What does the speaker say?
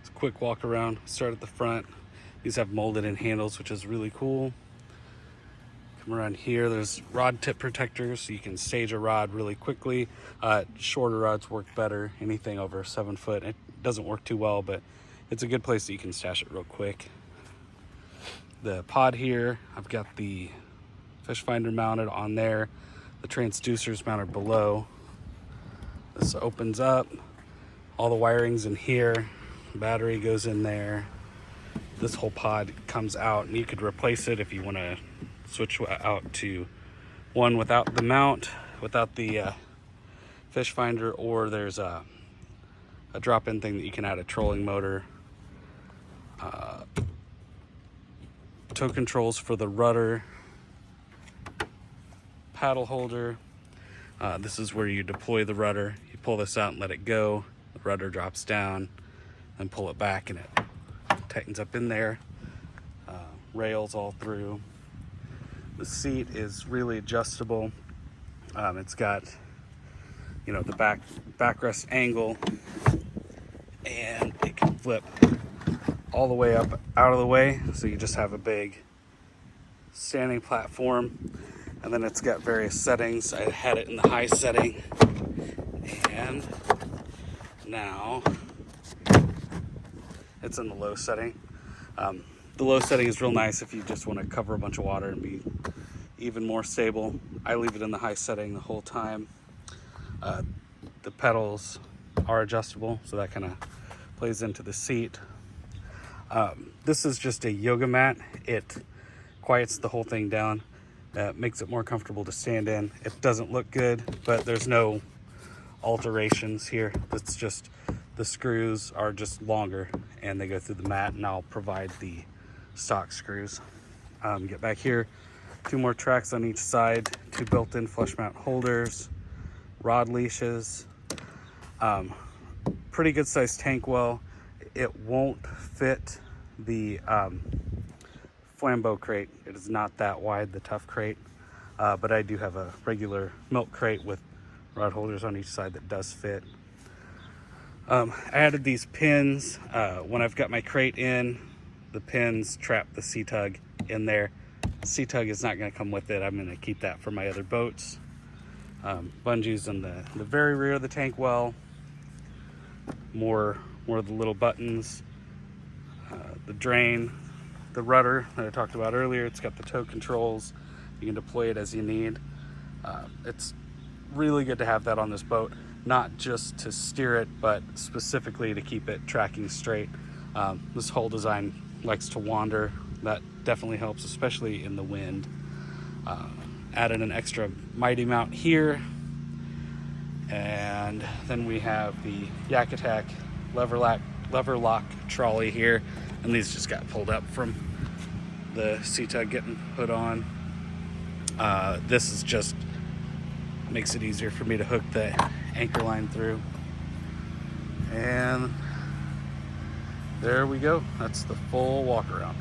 It's a quick walk around. Start at the front. These have molded in handles, which is really cool. Come around here, there's rod tip protectors, so you can stage a rod really quickly. Shorter rods work better. Anything over 7 foot, it doesn't work too well, but it's a good place that you can stash it real quick. The pod here, I've got the fish finder mounted on there. The transducer's mounted below. This opens up. All the wiring's in here. Battery goes in there. This whole pod comes out, and you could replace it if you want to switch out to one without the mount, without the fish finder, or there's a drop-in thing that you can add a trolling motor. Tow controls for the rudder, paddle holder. This is where you deploy the rudder. You pull this out and let it go. The rudder drops down, then pull it back and it tightens up in there. Rails all through. The seat is really adjustable. It's got, you know, the backrest angle, and it can flip all the way up out of the way, so you just have a big standing platform. And then it's got various settings. I had it in the high setting, and now it's in the low setting. The low setting is real nice if you just want to cover a bunch of water and be even more stable. I leave it in the high setting the whole time. The pedals are adjustable, so that kind of plays into the seat. This is just a yoga mat. It quiets the whole thing down. Makes it more comfortable to stand in. It doesn't look good, but there's no alterations here. It's just the screws are just longer and they go through the mat, and I'll provide the stock screws. Get back here, 2 more tracks on each side, 2 built-in flush mount holders, rod leashes, pretty good sized tank well. It won't fit the flambeau crate. It is not that wide, the tough crate, but I do have a regular milk crate with rod holders on each side that does fit. I added these pins. When I've got my crate in, the pins trap the C-Tug in there. The C-Tug is not going to come with it. I'm going to keep that for my other boats. Bungees in the very rear of the tank well. More of the little buttons. The drain, the rudder that I talked about earlier. It's got the tow controls. You can deploy it as you need. It's really good to have that on this boat, not just to steer it, but specifically to keep it tracking straight. This whole design likes to wander. That definitely helps, especially in the wind. Added an extra mighty mount here, and then we have the Yak Attack lever lock trolley here, and these just got pulled up from the C-Tug getting put on. This is just makes it easier for me to hook the anchor line through, and there we go. That's the full walk around.